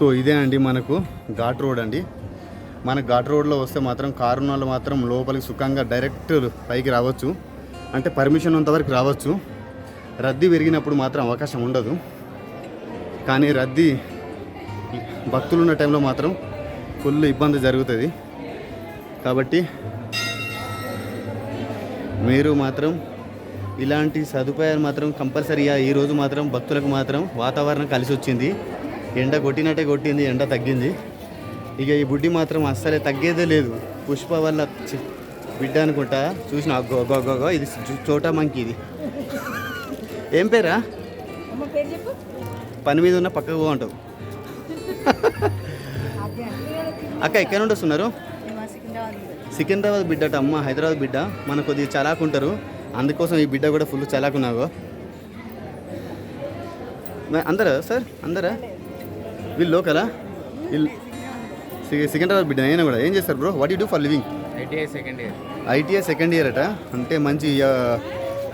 So ఇదే అండి మనకు ఘాట్ రోడ్ అండి. మన ఘాట్ రోడ్లో వస్తే మాత్రం కారు వాళ్ళు మాత్రం లోపలికి సుఖంగా డైరెక్ట్ పైకి రావచ్చు, అంటే పర్మిషన్ ఉన్నంతవరకు రావచ్చు. రద్దీ పెరిగినప్పుడు మాత్రం అవకాశం ఉండదు, కానీ రద్దీ భక్తులు ఉన్న టైంలో మాత్రం ఫుల్ ఇబ్బంది జరుగుతుంది. కాబట్టి మీరు మాత్రం ఇలాంటి సదుపాయాలు మాత్రం కంపల్సరీగా ఈరోజు మాత్రం భక్తులకు మాత్రం వాతావరణం కలిసి వచ్చింది. ఎండ కొట్టినట్టే కొట్టింది, ఎండ తగ్గింది. ఇక ఈ బుడ్డి మాత్రం అస్సలే తగ్గేదే లేదు. పుష్ప వల్ల బిడ్డ అనుకుంటా, చూసిన గో ఇది చోటా మంకీ. ఇది ఏం పేరా? పని మీద ఉన్న పక్కకు బాగుంటావు. అక్క ఎక్కడ నుండి వస్తున్నారు? సికింద్రాబాద్ బిడ్డట. అమ్మ హైదరాబాద్ బిడ్డ. మన కొద్దిగా చలాకుంటారు, అందుకోసం ఈ బిడ్డ కూడా ఫుల్ చలాకున్నావు. అందరా సార్? అందరా? వీళ్ళు లోకలా? వీళ్ళు సికింద్రాబాద్ బిడ్డ. అయినా కూడా ఏం చేస్తారు bro? What you do for living? ITI second year అట. అంటే మంచి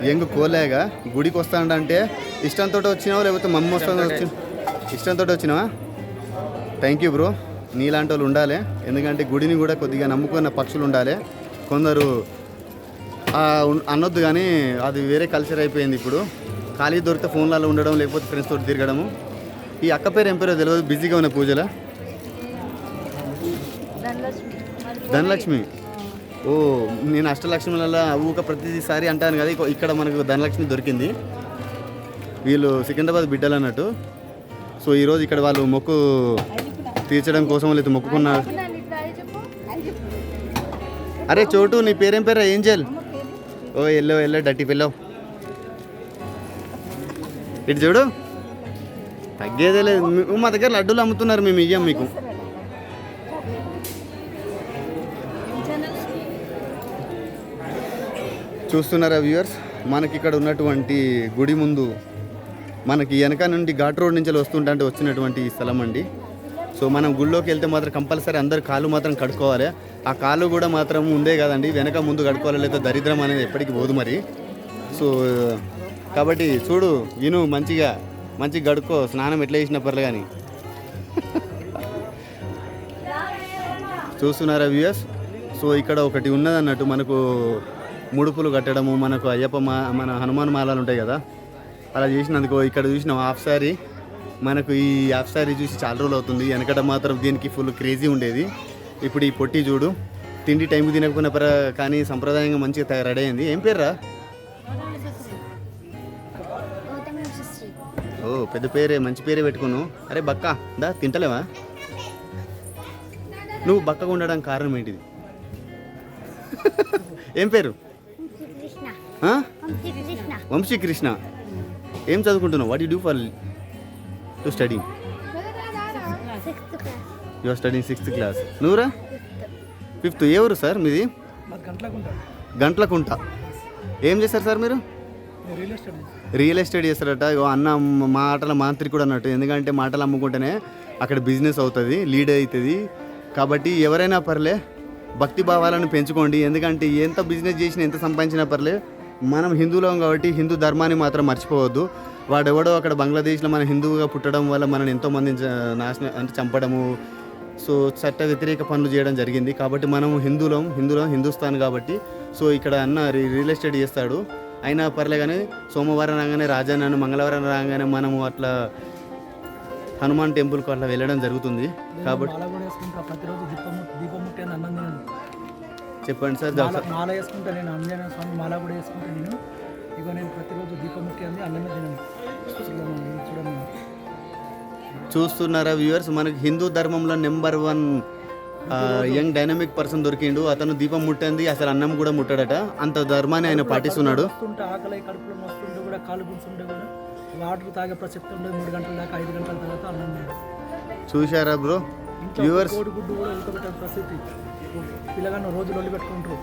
యంగ్ కోలేగా. గుడికి వస్తానంటే ఇష్టంతో వచ్చినావా లేకపోతే మమ్మీ వస్తుందా? ఇష్టంతో వచ్చినావా? Thank you bro. నీలాంటి వాళ్ళు ఉండాలి, ఎందుకంటే గుడిని కూడా కొద్దిగా నమ్ముకున్న పక్షులు ఉండాలి. కొందరు అనొద్దు, కానీ అది వేరే కల్చర్ అయిపోయింది. ఇప్పుడు ఖాళీ దొరికితే ఫోన్లలో ఉండడం, లేకపోతే ఫ్రెండ్స్ తోటి తిరగడము. ఈ అక్క పేరు ఏం పేరో తెలియదు, బిజీగా ఉన్న పూజల. ధనలక్ష్మి. ఓ, నేను అష్టలక్ష్మిలలో ఊక ప్రతిసారి అంటాను కదా, ఇక్కడ మనకు ధనలక్ష్మి దొరికింది. వీళ్ళు సికింద్రాబాద్ బిడ్డలు అన్నట్టు. సో ఈరోజు ఇక్కడ వాళ్ళు మొక్కు తీర్చడం కోసం లేదు మొక్కుకున్నారు. అరే చోటు, నీ పేరేం పేరా? ఏంజల్. ఓ ఎల్లో డట్టి పిల్లవు. ఇటు చూడు, తగ్గేదే లేదు. మా దగ్గర లడ్డూలు అమ్ముతున్నారు, మేము ఇయ్యాం మీకు. చూస్తున్నారా వ్యూవర్స్? మనకి ఇక్కడ ఉన్నటువంటి గుడి ముందు మనకి వెనక నుండి ఘాట్ రోడ్ నుంచి వస్తుంటే వచ్చినటువంటి స్థలం అండి. సో మనం గుళ్ళోకి వెళ్తే మాత్రం కంపల్సరీ అందరు కాళ్ళు మాత్రం కడుక్కోవాలి. ఆ కాళ్ళు కూడా మాత్రం ఉండే కదండి, వెనక ముందు కడుక్కోవాలి, లేదా దరిద్రం అనేది ఎప్పటికీ పోదు మరి. సో కాబట్టి చూడు విను, మంచిగా గడుక్కో. స్నానం ఎట్లా చేసినా పర్లే కానీ. చూస్తున్నారా వ్యూయర్స్? సో ఇక్కడ ఒకటి ఉన్నది అన్నట్టు, మనకు ముడుపులు కట్టడము, మనకు అయ్యప్ప మన హనుమాన్ మాలలు ఉంటాయి కదా, అలా చేసినందుకు ఇక్కడ చూసిన హాఫ్ శారీ. మనకు ఈ హాఫ్ శారీ చూసి చాలా రోజులు అవుతుంది. వెనకట మాత్రం దీనికి ఫుల్ క్రేజీ ఉండేది. ఇప్పుడు ఈ పొట్టి చూడు, తిండి టైంకి తినకపోయినా కానీ సంప్రదాయంగా మంచిగా రెడీ అయింది. ఏం పేర్రా? ఓ పెద్ద పేరే, మంచి పేరే పెట్టుకున్నావు. అరే బక్క దా, తింటలేవా? నువ్వు బక్కగా ఉండడానికి కారణం ఏంటిది? ఏం పేరు? వంశీకృష్ణ. ఏం చదువుకుంటున్నావు? What you do for to study? You are studying 6th class. నువ్వురా? 5th. ఏ ఊరు సార్ మీది? గంట్లకుంట. ఏం చేస్తారు సార్ మీరు? రియల్ ఎస్టేట్ చేస్తారట. అన్న మాటల మాంత్రికుడు అన్నట్టు, ఎందుకంటే మాటలు అమ్ముకుంటేనే అక్కడ బిజినెస్ అవుతుంది, లీడ్ అవుతుంది. కాబట్టి ఎవరైనా పర్లే భక్తి భావాలను పెంచుకోండి, ఎందుకంటే ఎంత బిజినెస్ చేసినా ఎంత సంపాదించినా పర్లే, మనం హిందువులం కాబట్టి హిందూ ధర్మాన్ని మాత్రం మర్చిపోవద్దు. వాడెవడో అక్కడ బంగ్లాదేశ్లో మన హిందువుగా పుట్టడం వల్ల మనల్ని ఎంతోమంది నాశనం అంటే చంపడము, సో చట్ట వ్యతిరేక పనులు చేయడం జరిగింది. కాబట్టి మనం హిందుస్థాన్ కాబట్టి. సో ఇక్కడ అన్న రియల్ ఎస్టేట్ చేస్తాడు, అయినా పర్లే కానీ సోమవారం రాగానే రాజాను, మంగళవారం రాగానే మనము అట్లా హనుమాన్ టెంపుల్కి అట్లా వెళ్ళడం జరుగుతుంది. కాబట్టి చెప్పండి సార్. మాల వేసుకుంటా నేను, ఆంజనేయ స్వామి మాల కూడా వేసుకుంటా నేను. ఇక నేను ప్రతిరోజు దీపముఖి అంది అన్నమే తినను. చూడండి, చూస్తున్నారా వ్యూవర్స్? మనకి హిందూ ధర్మంలో నెంబర్ 1 యంగ్ డైనమిక్ పర్సన్ దొరికిండు. అతను దీపం ముట్టింది, అసలు అన్నం కూడా ముట్టాడట. అంత ధర్మాన్ని ఆయన పాటిస్తున్నాడు. ఆకలి కడుపులో మస్తుంటే కూడా కాలు గుంచుంటే కూడా వాటర్ తాగే ప్రసక్తి ఉండదు. 3 గంటల దాకా 5 గంటల తర్వాత అన్నం. చూశారా బ్రో వ్యూవర్స్? కోడిగుడ్డు కూడా ఉడకబెట్టే ప్రసక్తి. పిల్లగాను రోజులు ఒళ్ళు పెట్టుకుంటారు.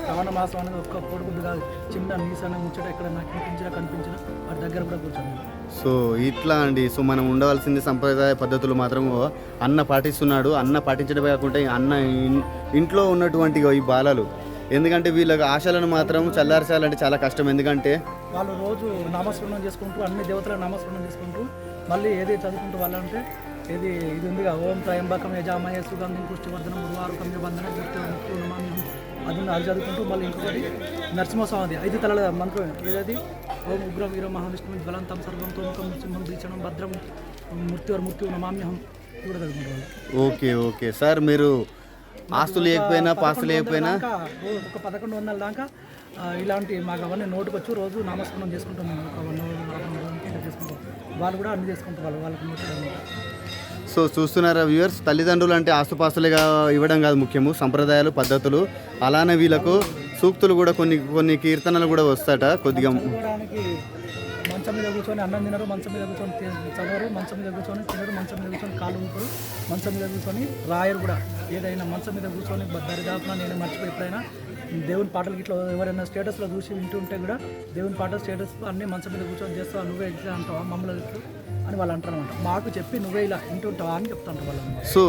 శ్రావణ మాసం అనేది ఒక్క కోడిగుడ్డు కాదు, చిన్న నీసాన ముచ్చట ఎక్కడ నాకు కనిపించినా వాటి దగ్గర కూడా కూర్చోండి. సో ఇట్లా అండి. సో మనం ఉండవలసింది సంప్రదాయ పద్ధతులు మాత్రం అన్న పాటిస్తున్నాడు. అన్న పాటించడమే కాకుండా అన్న ఇంట్లో ఉన్నటువంటి ఈ బాలలు, ఎందుకంటే వీళ్ళకి ఆశలను మాత్రం చల్లార్చాలంటే చాలా కష్టం. ఎందుకంటే వాళ్ళు రోజు నామస్మరణం చేసుకుంటూ అన్ని దేవతల నామస్మరణం చేసుకుంటూ మళ్ళీ ఏదైతే చదువుకుంటూ వాళ్ళంటే ఇది ఉందిగా ఓం త్రయంబకం యజామయ సుగంధం పుష్టివర్ధనం ఉర్వారుకం బంధన మృత్యు నమామి అది చదువుకుంటూ మళ్ళీ ఇంకొకటి నరసింహస్వామి అది 5 తలల మంత్రం ఏదది ఓం ఉగ్రం వీర మహావిష్ణువు బలంతం సర్వం తోముఖం సింహం దీక్షణం భద్రం మృత్యు నమామ్యహం కూడా చదువుకుంటారు. ఓకే సార్, మీరు ఆస్తులు లేకపోయినా పాస్తులు లేకపోయినా ఒక 1100 దాకా ఇలాంటి మాకు అవన్నీ నోటుకొచ్చు రోజు నామస్మరణం చేసుకుంటాం. మేము ఒక 1 అవర్ చేసుకుంటాం. వాళ్ళు కూడా అన్ని చేసుకుంటారు. వాళ్ళకి నోటు. సో చూస్తున్నారా వ్యూవర్స్, తల్లిదండ్రులు అంటే ఆస్తుపాస్తులుగా ఇవ్వడం కాదు ముఖ్యము, సంప్రదాయాలు పద్ధతులు. అలానే వీళ్ళకు సూక్తులు కూడా కొన్ని కీర్తనలు కూడా వస్తాట. కొద్దిగా మంచం మీద కూర్చొని అన్నం తినరు, మంచం మీద కూర్చొని చదవరు, మంచం మీద కూర్చొని తినరు, మంచం మీద కూర్చొని కాళ్ళు ఊపరు, మంచం మీద కూర్చొని రాయరు కూడా. ఏదైనా మంచం మీద కూర్చొని దరిదాపున నేను మర్చిపోయి ఎప్పుడైనా దేవుని పాటలు ఇట్లా ఎవరైనా స్టేటస్లో చూసి వింటుంటే కూడా దేవుని పాటలు స్టేటస్ అన్నీ మంచం మీద కూర్చొని చేస్తావా, నువ్వే ఇట్లా అంటావా మమ్మల్ని అని వాళ్ళు అంటారు అనమాట. మాకు చెప్పి నువ్వే ఇలా వింటుంటావా అని చెప్తుంటారు వాళ్ళు. సో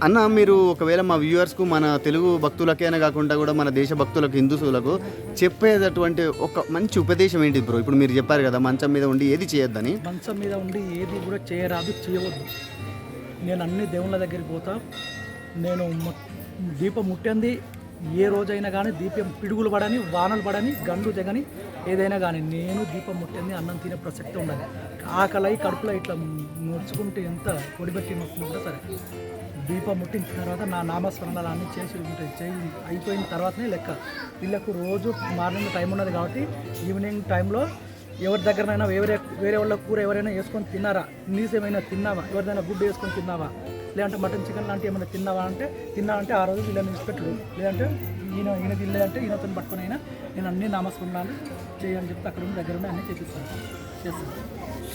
అన్న, మీరు ఒకవేళ మా వ్యూవర్స్కు మన తెలుగు భక్తులకైనా కాకుండా కూడా మన దేశ భక్తులకు హిందువులకు చెప్పేటటువంటి ఒక మంచి ఉపదేశం ఏంటి బ్రో? ఇప్పుడు మీరు చెప్పారు కదా మంచం మీద ఉండి ఏది చేయొద్దని. మంచం మీద ఉండి ఏది కూడా చేయరాదు, చేయవద్దు. నేను అన్ని దేవుళ్ళ దగ్గరికి పోతా. నేను దీపం ముట్టింది ఏ రోజైనా కానీ దీపం పిడుగులు పడని, వానలు పడని, గండు జగని ఏదైనా కానీ నేను దీపం ముట్టింది అన్నం తినే ప్రసక్తి ఉండదు. ఆకలి కడుపులో ఇట్లా ముడుచుకుంటే ఎంత పొడిపెట్టి వస్తుందో సరే, దీపం ముట్టించిన తర్వాత నా నామస్మరణలు అన్నీ చేసి ఉంటాయి. అయిపోయిన తర్వాతనే లెక్క. వీళ్ళకు రోజు మార్నింగ్ టైం ఉన్నది కాబట్టి ఈవినింగ్ టైంలో ఎవరి దగ్గరనైనా వేరే వాళ్ళ కూర ఎవరైనా వేసుకొని తిన్నారా, నీసు ఏమైనా తిన్నావా, ఎవరిదైనా గుడ్డు వేసుకొని తిన్నావా, లేదంటే మటన్ చికెన్ లాంటివి ఏమైనా తిన్నావా అంటే తిన్నావంటే ఆ రోజు వీళ్ళని విడిచిపెట్టరు. లేదంటే ఈయన తినలేదంటే ఈయనతో పట్టుకొని అయినా నేను అన్ని నామస్మరణాలు చేయని చెప్తే అక్కడ ఉన్న దగ్గర అన్నీ చేస్తాను.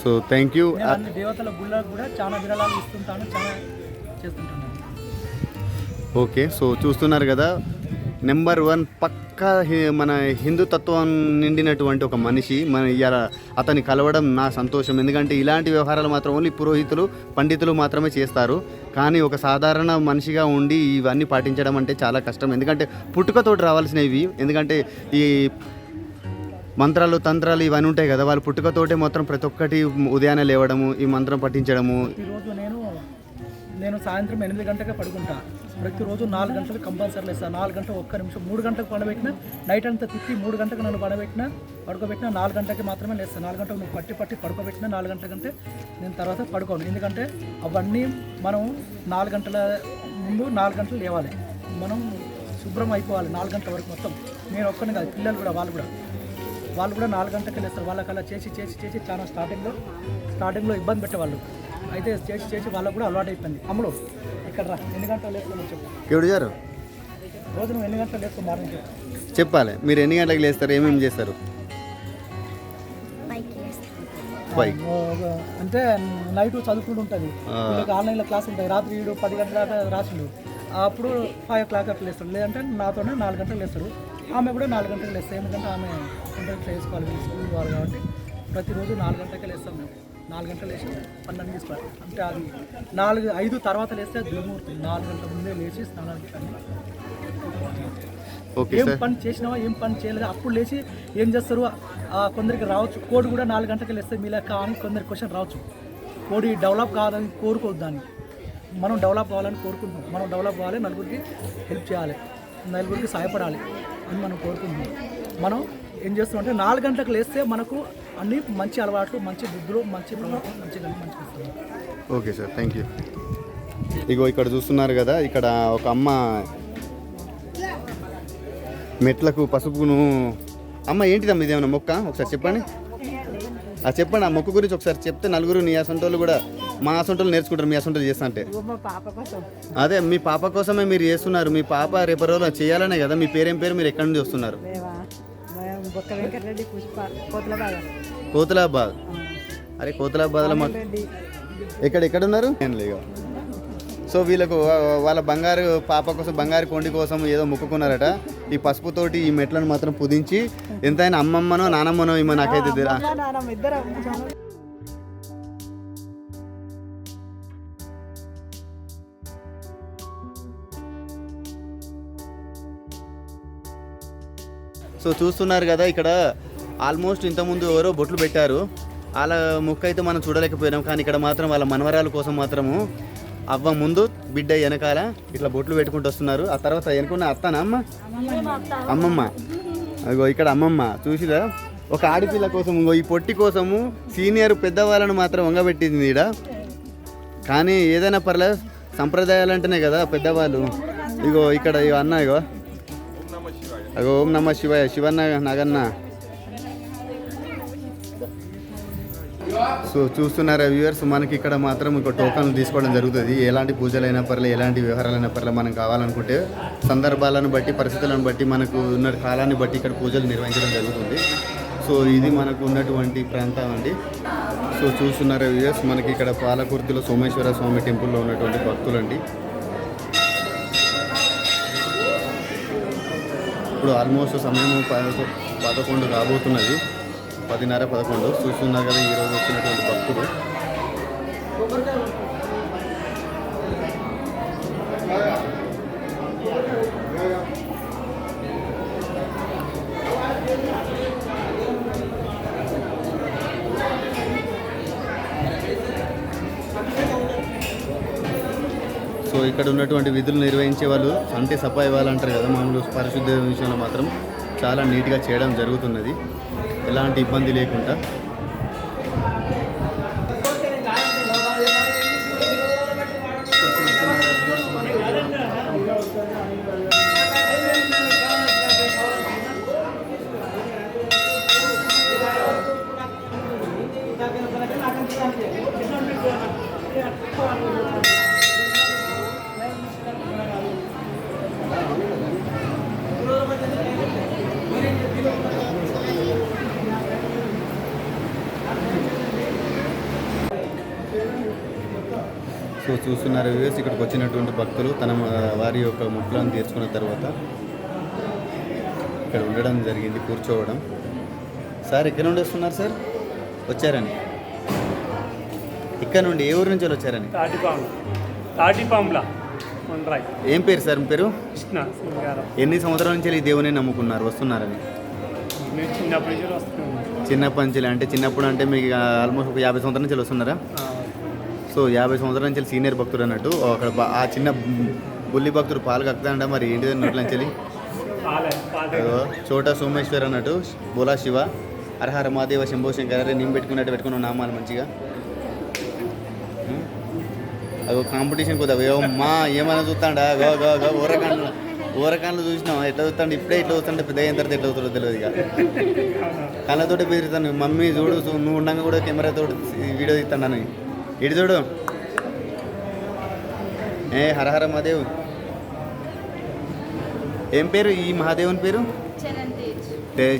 So thank you. అన్ని దేవతల గుళ్ళకు కూడా చాలా విరాళాలు ఇస్తుంటాను, చాలా చేస్తుంటాను. ఓకే, సో చూస్తున్నారు కదా, నెంబర్ 1 పక్కా మన హిందుతత్వం నిండినటువంటి ఒక మనిషి. మన ఇవాళ అతన్ని కలవడం నా సంతోషం. ఎందుకంటే ఇలాంటి వ్యవహారాలు మాత్రం ఓన్లీ పురోహితులు పండితులు మాత్రమే చేస్తారు. కానీ ఒక సాధారణ మనిషిగా ఉండి ఇవన్నీ పాటించడం అంటే చాలా కష్టం. ఎందుకంటే పుట్టుకతోటి రావాల్సినవి. ఎందుకంటే ఈ మంత్రాలు తంత్రాలు ఇవన్నీ ఉంటాయి కదా, వాళ్ళు పుట్టుకతోటే మొత్తం ప్రతి ఒక్కటి ఉదయాన్నే లేవడము, ఈ మంత్రం పఠించడము. ఈరోజు నేను సాయంత్రం 8 గంటలకే పడుకుంటా. ప్రతిరోజు 4 గంటలకు కంపల్సరీ లేస్తాను. 4 గంటలకు 1 నిమిషం, 3 గంటలకు పండబెట్టినా నైట్ అంతా తిప్పి 3 గంటలకు నన్ను పడుకోబెట్టినా 4 గంటలకి మాత్రమే లేస్తాను. 4 గంటలకు నువ్వు పట్టి పడుకోబెట్టినా 4 గంటల కంటే నేను తర్వాత పడుకోను. ఎందుకంటే అవన్నీ మనం 4 గంటల ముందు 4 గంటలు లేవాలి, మనం శుభ్రం అయిపోవాలి 4 గంటల వరకు మొత్తం. నేను ఒక్కనే కాదు, పిల్లలు కూడా వాళ్ళు కూడా 4 గంటలకి లేస్తారు. వాళ్ళకి అలా చేసి చాలా స్టార్టింగ్లో ఇబ్బంది పెట్టేవాళ్ళు. అయితే చేసి వాళ్ళకు కూడా అలవాటు అయిపోయింది. అమ్ముడు ఇక్కడ రా, ఎన్ని గంటలు లేస్తున్నావు చెప్పు. ఎవడు గారు రోజు నువ్వు ఎన్ని గంటలు లేస్తావు మార్నింగ్ చెప్పాలి. మీరు ఎన్ని గంటలకు లేస్తారు, ఏమేమి చేస్తారు? అంటే నైట్ చదువుకుంటూ ఉంటుంది, ఆన్లైన్లో క్లాస్ ఉంటాయి. రాత్రి 10 గంటల దాకా రాసిండు. అప్పుడు 5 o'clock అట్లా లేస్తాడు. లేదంటే నాతోనే 4 గంటలకు లేస్తారు. ఆమె కూడా 4 గంటలకు లేస్తాయి. ఎందుకంటే ఆమె ఇంటర్వ్యూ చేసుకోవాలి, స్కూల్ పోవాలి కాబట్టి ప్రతిరోజు 4 గంటలకే లేస్తాం మేము. 4 గంటలు లేచి పనులన్నీ తీసుకోవాలి. అంటే అది 5 తర్వాత లేస్తే దుర్ముహూర్తం. 4 గంటల ముందే లేచి స్నానానికి ఏం పని చేసినావా ఏం పని చేయలేదు అప్పుడు లేచి ఏం చేస్తారు. కొందరికి రావచ్చు కోడి కూడా 4 గంటలకి లేస్తే మీలా కానీ కొందరికి క్వశ్చన్ రావచ్చు. కోడి డెవలప్ కావాలని కోరుకోవద్దు, దాన్ని మనం డెవలప్ కావాలని కోరుకుంటున్నాం. మనం డెవలప్ కావాలి, నలుగురికి హెల్ప్ చేయాలి, నలుగురికి సహాయపడాలి అని మనం కోరుకుంటున్నాం. మనం ఏం చేస్తామంటే 4 గంటలకు లేస్తే మనకు అన్ని మంచి అలవాట్లు, మంచి బుద్ధులు, మంచి ప్రవర్తన మంచిగా వస్తుంది. Okay sir, thank you. ఇగో ఇక్కడ చూస్తున్నారు కదా, ఇక్కడ ఒక అమ్మ మెట్లకు పసుపును. అమ్మ ఏంటిదమ్మ ఇదేమన్నా మొక్క? ఒకసారి చెప్పండి. చెప్పండి ఆ మొక్క గురించి ఒకసారి చెప్తే నలుగురు నీ అసంటోళ్ళు కూడా మా అసంటోళ్ళు నేర్చుకుంటారు. మీ అసంటోళ్ళు చేస్తా అంటే అదే మీ పాప కోసమే మీరు చేస్తున్నారు. మీ పాప రేపు రోజులు చేయాలనే కదా. మీ పేరేం పేరు, మీరు ఎక్కడి నుంచి వస్తున్నారు? కోతులాబాద్. అరే కోతులాబాద్లో మా ఎక్కడున్నారు? లేదు. సో వీళ్ళకు వాళ్ళ బంగారు పాప కోసం, బంగారు కొండి కోసం ఏదో మొక్కుకున్నారట. ఈ పసుపుతోటి ఈ మెట్లను మాత్రం పుదించి ఎంతైనా అమ్మమ్మనో నానమ్మనో ఏమో నాకైతే సో చూస్తున్నారు కదా, ఇక్కడ ఆల్మోస్ట్ ఇంతకుముందు ఎవరో బొట్లు పెట్టారు. వాళ్ళ ముక్క అయితే మనం చూడలేకపోయినాం. కానీ ఇక్కడ మాత్రం వాళ్ళ మనవరాల కోసం మాత్రము అవ్వ ముందు బిడ్డ వెనకాల ఇట్లా బొట్లు పెట్టుకుంటూ వస్తున్నారు. ఆ తర్వాత వెనుకున్న అత్తనా అమ్మమ్మ అగో ఇక్కడ అమ్మమ్మ చూసిరా ఒక ఆడపిల్ల కోసం ఇంకో ఈ పొట్టి కోసము సీనియర్ పెద్దవాళ్ళను మాత్రం వంగబెట్టింది ఈడ. కానీ ఏదైనా పర్లేదు సంప్రదాయాలు అంటేనే కదా పెద్దవాళ్ళు. ఇగో ఇక్కడ ఇగో అన్న ఇగో అగో ఓం నమ శివాయ శివన్న నాగన్న. సో చూస్తున్నారా వ్యూవర్స్, మనకి ఇక్కడ మాత్రం ఇంకో టోకన్లు తీసుకోవడం జరుగుతుంది. ఎలాంటి పూజలు అయినా పర్లేదు, ఎలాంటి వ్యవహారాలైనా పర్లేదు, మనం కావాలనుకుంటే సందర్భాలను బట్టి పరిస్థితులను బట్టి మనకు ఉన్న కాలాన్ని బట్టి ఇక్కడ పూజలు నిర్వహించడం జరుగుతుంది. సో ఇది మనకు ఉన్నటువంటి ప్రాంతం అండి. సో చూస్తున్నారా వ్యూవర్స్, మనకి ఇక్కడ పాలకుర్తిలో సోమేశ్వర స్వామి టెంపుల్లో ఉన్నటువంటి భక్తులండి. ఇప్పుడు ఆల్మోస్ట్ సమయం 11 కాబోతున్నది, 10:30-11 చూస్తున్నారు కదా ఈరోజు వచ్చినటువంటి భక్తులు. సో ఇక్కడ ఉన్నటువంటి విధులు నిర్వహించే వాళ్ళు అంటే సఫాయి వాళ్ళు అంటారు కదా, మామూలు పరిశుద్ధ విషయంలో మాత్రం చాలా నీట్గా చేయడం జరుగుతున్నది, ఎలాంటి ఇబ్బంది లేకుండా. సో చూస్తున్నారు వ్యూవర్స్, ఇక్కడికి వచ్చినటువంటి భక్తులు తన వారి యొక్క మొక్కులను తీర్చుకున్న తర్వాత ఇక్కడ ఉండడం జరిగింది, కూర్చోవడం. సార్ ఎక్కడ నుండి వస్తున్నారు సార్? వచ్చారని ఇక్కడ నుండి ఏ ఊరు నుంచి వచ్చారని? తాటిపాంల. ఏం పేరు సార్ మీ పేరు? కృష్ణ. ఎన్ని సంవత్సరాల నుంచి ఈ దేవుని నమ్ముకున్నారు, వస్తున్నారని? చిన్నప్పటి నుంచి అంటే చిన్నప్పుడు అంటే మీకు ఆల్మోస్ట్ ఒక 50 సంవత్సరాల నుంచి వస్తున్నారా? సో 50 సంవత్సరాల నుంచి సీనియర్ భక్తుడు అన్నట్టు. అక్కడ ఆ చిన్న బుల్లి భక్తుడు పాలు కక్కుతాడంట, మరి ఏంటిదని నోట్లంచెలి చోటా సోమేశ్వర్ అన్నట్టు, బోలా శివ హరహర మహాదేవ శంభో శంకర అరే నేను పెట్టుకున్న నామాలు మంచిగా. అదో కాంపిటీషన్ కొద్దిగా మా ఏమైనా చూస్తాడా గో గో గో ఊరకాన్లు చూసినాం ఎట్లా చూస్తాడు, ఇప్పుడే ఇట్లా చూస్తుంటే పెద్ద అయిన తర్వాత ఎట్లా అవుతుందో తెలియదు. ఇక కళ్ళతోటి బెదిరిస్తాను, మమ్మీ చూడు నువ్వు ఉండగా కూడా కెమెరాతో వీడియో తీస్తాను. ఇటు చూడు హరహర మహాదేవ్. ఏం పేరు ఈ మహాదేవుని పేరు?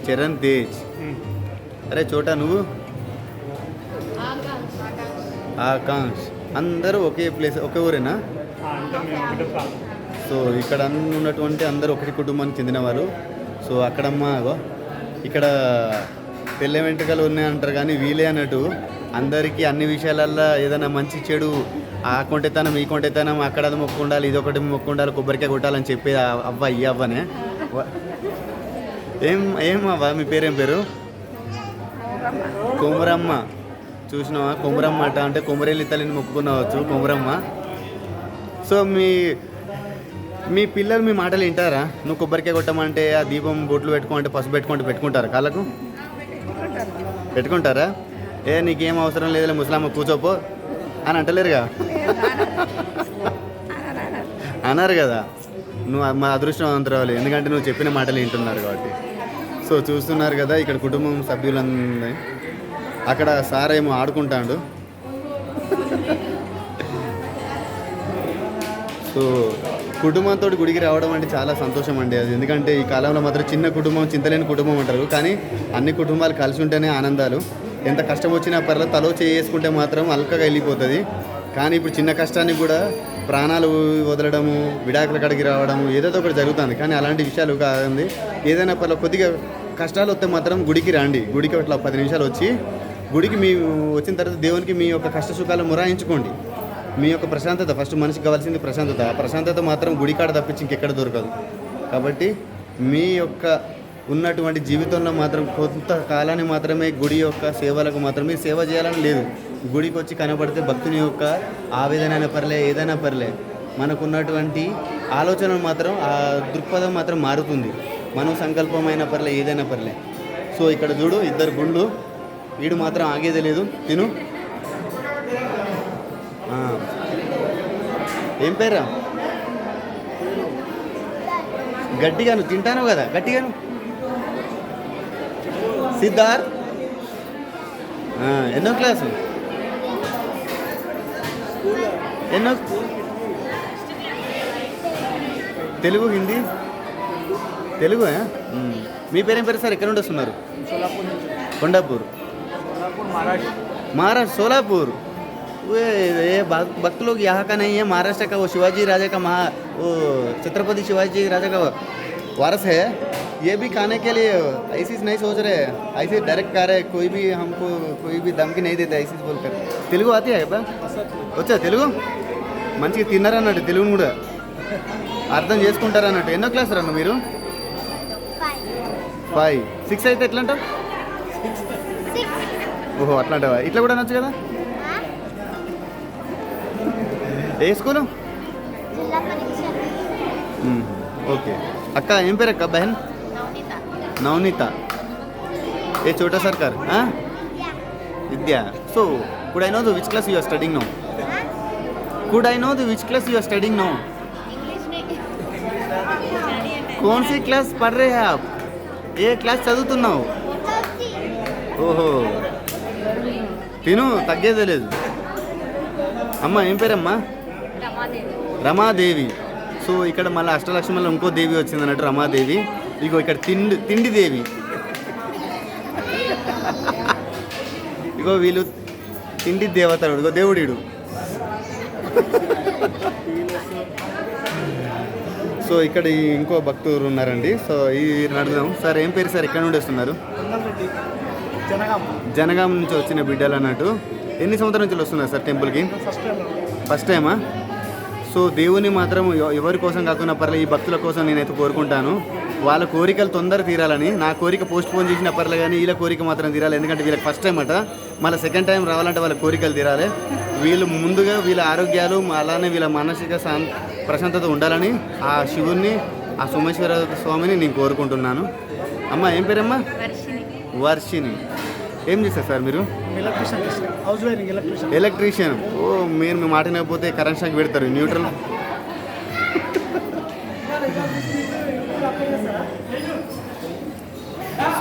చరణ్ తేజ్. అరే చోటా నువ్వు? ఆకాంక్ష. అందరూ ఒకే ప్లేస్, ఒకే ఊరేనా? సో ఇక్కడ ఉన్నటువంటి అందరూ ఒకటి కుటుంబానికి చెందినవారు. సో అక్కడమ్మ ఇక్కడ తెల్ల వెంట్రుకలు ఉన్నాయి అంటారు, కానీ వీలే అన్నట్టు అందరికీ అన్ని విషయాలల్లో ఏదైనా మంచి చెడు ఆ కొంటెతనం ఈ కొంటెతనం అక్కడ అది మొక్కు ఉండాలి, ఇదొకటి మొక్కు ఉండాలి, కొబ్బరికాయ కొట్టాలని చెప్పేది అవ్వ ఈ అవ్వనే. ఏం అవ్వ మీ పేరేం పేరు? కొమరమ్మ. చూసినావా కొమరమ్మ అట అంటే కొమరెల్లి తల్లిని మొక్కుకున్నవచ్చు కొమరమ్మ. సో మీ పిల్లలు మీ మాటలు వింటారా? నువ్వు కొబ్బరికాయ కొట్టమంటే ఆ దీపం బొట్లు పెట్టుకోమంటే పసుపు పెట్టుకుంటారా కాళ్ళకు? పెట్టుకుంటారా? నీకేం అవసరం లేదులే ముసలమ్మ కూర్చోపో అని అంటలేరుగా, అన్నారు కదా. నువ్వు మా అదృష్టవంతురాలు, ఎందుకంటే నువ్వు చెప్పిన మాటలు వింటున్నారు కాబట్టి. సో చూస్తున్నారు కదా ఇక్కడ కుటుంబం సభ్యులందరూ. అక్కడ సార్ ఏమో ఆడుకుంటాడు. సో కుటుంబంతో గుడికి రావడం అంటే చాలా సంతోషం అండి అది. ఎందుకంటే ఈ కాలంలో మాత్రం చిన్న కుటుంబం చింతలేని కుటుంబం అంటారు, కానీ అన్ని కుటుంబాలు కలిసి ఉంటేనే ఆనందాలు. ఎంత కష్టం వచ్చినా పర్లేదు తలో చేసుకుంటే మాత్రం అల్కగా వెళ్ళిపోతుంది. కానీ ఇప్పుడు చిన్న కష్టానికి కూడా ప్రాణాలు వదలడము, విడాకుల కడిగి రావడము ఏదైతే ఒకటి జరుగుతుంది. కానీ అలాంటి విషయాలు కాదండి. ఏదైనా పర్లేదు కొద్దిగా కష్టాలు వస్తే మాత్రం గుడికి రండి. గుడికి అట్లా 10 నిమిషాలు వచ్చి గుడికి మీ వచ్చిన తర్వాత దేవునికి మీ యొక్క కష్ట సుఖాలు మొరాయించుకోండి. మీ యొక్క ప్రశాంతత ఫస్ట్ మనిషికి కావాల్సింది ప్రశాంతత. ఆ ప్రశాంతత మాత్రం గుడికాడ తప్పించి ఇంకెక్కడ దొరకదు. కాబట్టి మీ యొక్క ఉన్నటువంటి జీవితంలో మాత్రం కొంత కాలాన్ని మాత్రమే గుడి యొక్క సేవలకు మాత్రమే సేవ చేయాలని లేదు. గుడికి వచ్చి కనపడితే భక్తుని యొక్క ఆవేదన అయినా పర్లే, ఏదైనా పర్లే, మనకున్నటువంటి ఆలోచన మాత్రం ఆ దృక్పథం మాత్రం మారుతుంది. మనం సంకల్పమైన పర్లే, ఏదైనా పర్లే. సో ఇక్కడ చూడు, ఇద్దరు గుండ్లు, వీడు మాత్రం ఆగేదే లేదు. తిను. ఏం పేరా? గట్టిగాను తింటాను కదా, గట్టిగాను. సిద్ధార్థ్. ఎన్నో క్లాసు? ఎన్నో? తెలుగు, హిందీ, తెలుగు. మీ పేరేం పేరు సార్? ఎక్కడ నుండి వస్తున్నారు? కొండాపూర్, महाराष्ट्र, सोलापुर. ये भक्त लोग यहाँ का नहीं है, महाराष्ट्र का. वो शिवाजी राजा का वो छत्रपति शिवाजी राजा का वारस है. ये भी खाने के लिए ऐसी नहीं सोच रहे, ऐसे डायरेक्ट खा रहे. कोई भी हमको कोई भी धमकी नहीं देता ऐसी बोलकर. తెలుగు आती है बा? వచ్చా తెలుగు? మంచిగా తిన్నారన్నట్టు, తెలుగును కూడా అర్థం చేసుకుంటారన్నట్టు. ఎన్నో క్లాస్ రన్న మీరు? 5, 6 అయితే ఎట్లా అంటావు? ఓహో అట్లా అంటావా? ఇట్లా కూడా అనొచ్చు కదా. ఏ స్కూలు? ఓకే. అక్క ఏం పేరు అక్క? బహన్ నవనీత. ఏ చోటా సర్కార్ విద్యా. So could I know which class you are studying now? Could I know which class you are studying now? कौन सी क्लास पढ़ रहे हैं आप? ఏ క్లాస్ చదువుతున్నావు? ఓహో తిను, తగ్గేదే లేదు. అమ్మ ఏం పేరమ్మా? రమాదేవి. సో ఇక్కడ మళ్ళీ అష్టలక్ష్మిలో ఇంకో దేవి వచ్చింది అన్నట్టు, రమాదేవి. ఇగో ఇక్కడ తిండి దేవి. ఇగో వీళ్ళు తిండి దేవతడు, ఇగో దేవుడు. సో ఇక్కడ ఇంకో భక్తులు ఉన్నారండి. సో ఈ నడుదాం. సార్ ఏం పేరు సార్? ఎక్కడ నుండి వస్తున్నారు? జనగాం నుంచి వచ్చిన బిడ్డలు అన్నట్టు. ఎన్ని సంవత్సరాల నుంచి వస్తున్నారు సార్ టెంపుల్కి? ఫస్ట్ టైమా? సో దేవుని మాత్రం ఎవరి కోసం కాకుండా పర్లే, ఈ భక్తుల కోసం నేనైతే కోరుకుంటాను. వాళ్ళ కోరికలు తొందర తీరాలని. నా కోరిక పోస్ట్ పోన్ చేసిన పర్లే, కానీ వీళ్ళ కోరిక మాత్రం తీరాలి. ఎందుకంటే వీళ్ళకి ఫస్ట్ టైం అట. మళ్ళీ సెకండ్ టైం రావాలంటే వాళ్ళ కోరికలు తీరాలి. వీళ్ళు ముందుగా వీళ్ళ ఆరోగ్యాలు, అలానే వీళ్ళ మానసిక ప్రశాంతత ఉండాలని ఆ శివుణ్ణి, ఆ సోమేశ్వర స్వామిని నేను కోరుకుంటున్నాను. అమ్మ ఏం పేరమ్మా? వర్షిని. ఏం చేస్తారు సార్ మీరు? ఎలక్ట్రీషియన్. ఓ మీరు మీ మాట లేకపోతే కరెంట్ షాక్ పెడతారు. న్యూట్రల్.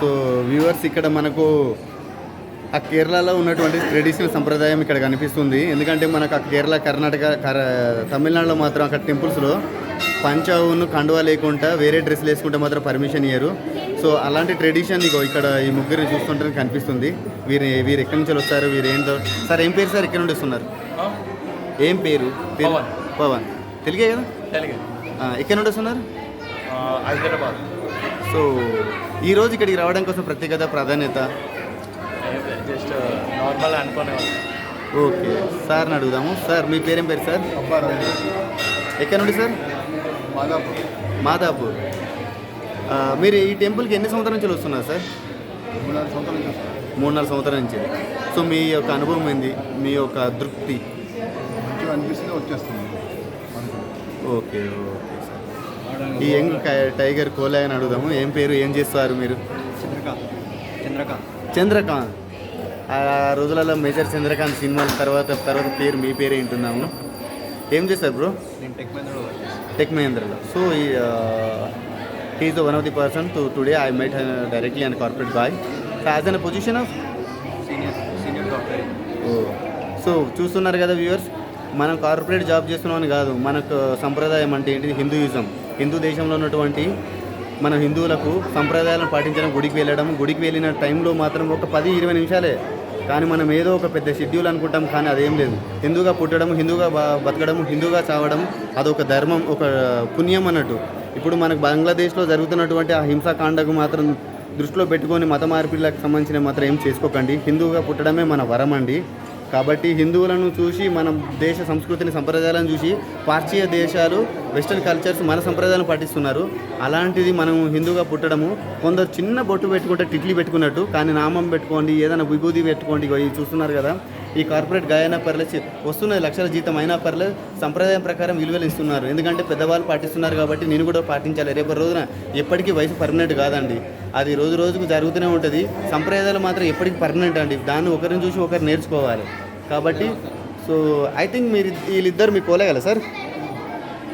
సో వ్యూవర్స్, ఇక్కడ మనకు ఆ కేరళలో ఉన్నటువంటి ట్రెడిషనల్ సంప్రదాయం ఇక్కడ కనిపిస్తుంది. ఎందుకంటే మనకు ఆ కేరళ, కర్ణాటక, తమిళనాడులో మాత్రం అక్కడ టెంపుల్స్లో పంచవును కండువా లేకుండా వేరే డ్రెస్సులు వేసుకుంటే మాత్రం పర్మిషన్ ఇయ్యరు. సో అలాంటి ట్రెడిషన్ ఇక్కడ ఈ ముగ్గురిని చూస్తుంటే కనిపిస్తుంది. వీరు ఎక్కడి నుంచి వస్తారు? వీరు ఏంటో సార్? ఏం పేరు సార్? ఎక్కడి నుండి వస్తున్నారు? ఏం పేరు? పవన్. తెలుగే కదా? ఎక్కడి నుండి వస్తున్నారు? హైదరాబాద్. సో ఈరోజు ఇక్కడికి రావడం కోసం ప్రత్యేకత, ప్రాధాన్యత? జస్ట్ నార్మల్ అనుకునేవాళ్ళు. ఓకే. సార్ని అడుగుదాము. సార్ మీ పేరేం పేరు సార్? ఎక్కడి నుండి సార్? మాదాపూర్. మీరు ఈ టెంపుల్కి ఎన్ని సంవత్సరాల నుంచి వస్తున్నారు సార్? 3-4 సంవత్సరాల నుంచి. సో మీ యొక్క అనుభవం ఏంది? మీ యొక్క తృప్తి? Okay okay sir. ఈ యంగ్ టైగర్ కోలా అని అడుగుదాము. ఏం పేరు? ఏం చేస్తారు మీరు? చంద్రకాంత్. ఆ రోజులలో మేజర్ చంద్రకాంత్ సినిమాల తర్వాత పేరు, మీ పేరే వింటున్నాము. ఏం చేస్తారు బ్రో? టెక్ మహేంద్రలో. So he is one of the person today I met directly and corporate guy. So as in a position of senior doctor. So చూస్తున్నారు కదా వ్యూవర్స్, మనం కార్పొరేట్ జాబ్ చేస్తున్నామని కాదు. మనకు సంప్రదాయం అంటే ఏంటిది? హిందూయిజం. హిందూ దేశంలో ఉన్నటువంటి మన హిందువులకు సంప్రదాయాలను పాటించడం, గుడికి వెళ్ళడం. గుడికి వెళ్ళిన టైంలో మాత్రం ఒక 10-20 నిమిషాలే. కానీ మనం ఏదో ఒక పెద్ద షెడ్యూల్ అనుకుంటాం, కానీ అదేం లేదు. హిందూగా పుట్టడం, హిందూగా బతకడం, హిందూగా చావడం అదొక ధర్మం, ఒక పుణ్యం అన్నట్టు. ఇప్పుడు మనకు బంగ్లాదేశ్లో జరుగుతున్నటువంటి ఆ హింసాకాండకు మాత్రం దృష్టిలో పెట్టుకొని మత మార్పిడిలకు సంబంధించిన మాత్రం ఏం చేసుకోకండి. హిందూగా పుట్టడమే మన వరం అండి. కాబట్టి హిందువులను చూసి మన దేశ సంస్కృతిని సంప్రదాయాలను చూసి పాశ్చాత్య దేశాలు వెస్ట్రన్ కల్చర్స్ మన సంప్రదాయాలను పాటిస్తున్నారు. అలాంటిది మనం హిందువుగా పుట్టడము, కొందరు చిన్న బొట్టు పెట్టుకుంటే టిక్లీ పెట్టుకున్నట్టు, కానీ నామం పెట్టుకోండి, ఏదైనా విభూది పెట్టుకోండి. ఇవి చూస్తున్నారు కదా, ఈ కార్పొరేట్ గాయన పర్లేదు వస్తున్నది, లక్షల జీతం అయినా పర్లేదు సంప్రదాయం ప్రకారం విలువలు ఇస్తున్నారు. ఎందుకంటే పెద్దవాళ్ళు పాటిస్తున్నారు కాబట్టి నేను కూడా పాటించాలి. రేపటి రోజున ఎప్పటికీ వయసు పర్మనెంట్ కాదండి, అది రోజు రోజుకు జరుగుతూనే ఉంటుంది. సంప్రదాయాలు మాత్రం ఎప్పటికీ పర్మనెంట్ అండి, దాన్ని ఒకరిని చూసి ఒకరు నేర్చుకోవాలి. కాబట్టి సో ఐ థింక్ మీరు వీళ్ళిద్దరు మీ కోలేగల సార్,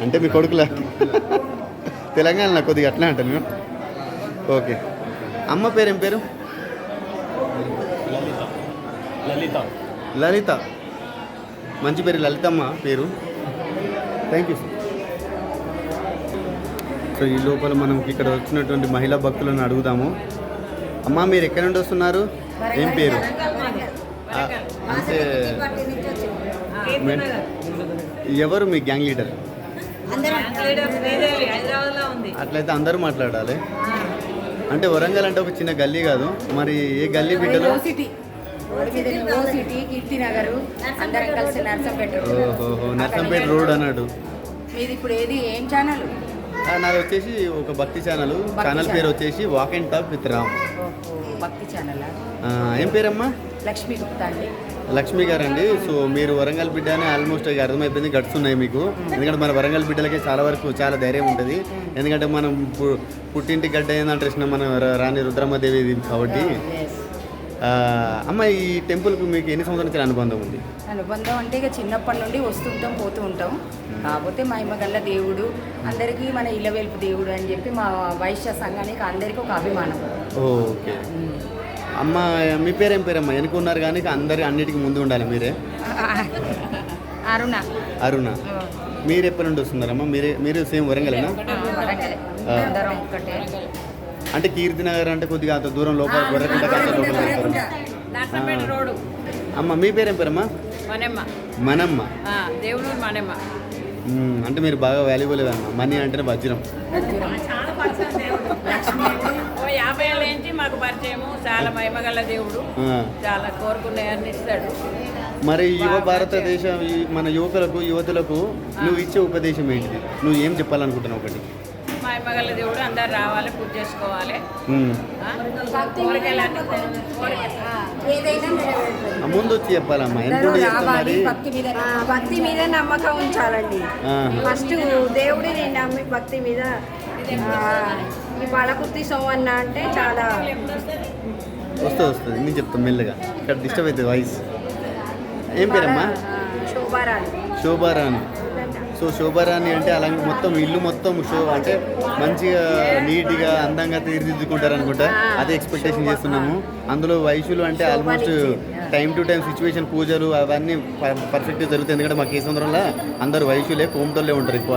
అంటే మీ కొడుకులా తెలంగాణ నాకు కొద్దిగా అట్లా అంటాను. ఓకే, అమ్మ పేరు ఏం పేరు? లలిత. మంచి పేరు లలితమ్మ పేరు. Thank you sir. సో ఈ లోపల మనం ఇక్కడ వచ్చినటువంటి మహిళా భక్తులను అడుగుదాము. అమ్మ మీరు ఎక్కడి నుండి వస్తున్నారు, ఏం పేరు? అంటే ఎవరు మీ గ్యాంగ్ లీడర్? అట్లయితే అందరూ మాట్లాడాలి. అంటే వరంగల్ అంటే ఒక చిన్న గల్లీ కాదు, మరి ఏ గల్లీ బిడ్డలో? నర్సంపేట రోడ్ అన్నాడు. నాది వచ్చేసి ఒక భక్తి ఛానల్ పేరు వచ్చేసి walk and talk with Ram. భక్తి ఛానల్. ఏం పేరమ్మా? లక్ష్మీ గుప్తా అండి. లక్ష్మి గారండి. సో మీరు వరంగల్ బిడ్డ అని ఆల్మోస్ట్ అర్థమైపోయింది, గట్స్ ఉన్నాయి మీకు. ఎందుకంటే మన వరంగల్ బిడ్డలకి చాలా వరకు చాలా ధైర్యం ఉంటుంది. ఎందుకంటే మనం పుట్టింటి గడ్డ ఏందంటే మన రాణి రుద్రమ్మదేవి కాబట్టి. అమ్మ ఈ టెంపుల్కి మీకు ఎన్ని సంవత్సరాల నుంచి అనుబంధం ఉంది? అనుబంధం అంటే ఇక చిన్నప్పటి నుండి వస్తుంటాం పోతూ ఉంటాం. కాకపోతే మహిమగల్ల దేవుడు అందరికీ మన ఇలవేల్పు దేవుడు అని చెప్పి మా వైశ్య సంఘానికి అందరికీ ఒక అభిమానం. ఓకే అమ్మ, మీ పేరు ఏం పేరమ్మా? ఎన్నుకున్నారు కానీ అన్నిటికీ ముందు ఉండాలి మీరే. అరుణ. మీరు ఎప్పటి నుండి వస్తున్నారమ్మా? మీరు సేమ్ వరంగలేనా? అంటే కీర్తినగర్ అంటే కొద్దిగా అంత దూరం లోపల అమ్మ మీ పేరేం పేరమ్మా? మనమ్మ. అంటే మీరు బాగా వాల్యుబుల్ అమ్మా. మనీ అంటేనే వజ్రం. 50 ఏళ్ళ నుంచి మాకు పరిచయము. చాలా మహిమగల దేవుడు, చాలా కోరుకున్నాయన్ని ఇస్తాడు. మరి యువ భారతదేశం మన యువతులకు నువ్వు ఇచ్చే ఉపదేశం ఏంటిది? నువ్వు ఏం చెప్పాలనుకుంటున్నావు? ఒకటి, మహిమగల దేవుడు అందరు రావాలి, పూజ చేసుకోవాలి. ముందు వచ్చి చెప్పాలమ్మా. భక్తి మీద నమ్మకం ఉంచాలండి. ఫస్ట్ దేవుడిని నమ్మి భక్తి మీద ఈ బలకుర్తి సోమన్న అంటే చాలా వస్తుంది. నేను చెప్తాను మెల్లగా, ఇక్కడ డిస్టర్బ్ అవుతుంది వాయిస్. ఏం పేరమ్మా? శోభారాణి. సో శోభారాణి అంటే అలాగే మొత్తం ఇల్లు మొత్తం అంటే మంచిగా నీట్గా అందంగా తీర్చిదిద్దుకుంటారు అనుకుంటా. అదే ఎక్స్పెక్టేషన్ చేస్తున్నాము. అందులో వైశ్యులు అంటే almost time to time situation పూజలు అవన్నీ పర్ఫెక్ట్గా జరుగుతాయి. ఎందుకంటే మా కేసంద్రంలో అందరూ వైశ్యులే, కోమటోళ్ళే ఉంటారు ఎక్కువ.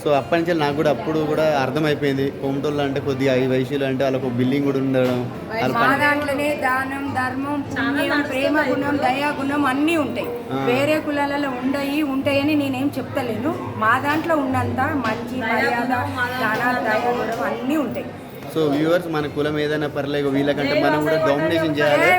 సో అప్పటి నుంచి నాకు కూడా అప్పుడు కూడా అర్థమైపోయింది, కోమటోళ్ళు అంటే కొద్దిగా ఈ వైశ్యులు అంటే వాళ్ళకు బిల్డింగ్ కూడా ఉండడం. దాంట్లోనే దానం, ధర్మం, పుణ్యం, ప్రేమ గుణం, దయా గుణం అన్నీ ఉంటాయి. వేరే కులాలలో ఉంటాయని నేనేం చెప్తలేను. మా దాంట్లో ఉన్నంత మంచి మర్యాద, దానాలు, దయా గుణం అన్నీ ఉంటాయి. సో వ్యూవర్స్, మన కులం ఏదైనా పర్లేదు, వీళ్ళకంటే మనం కూడా డామినేషన్ చేయాలి.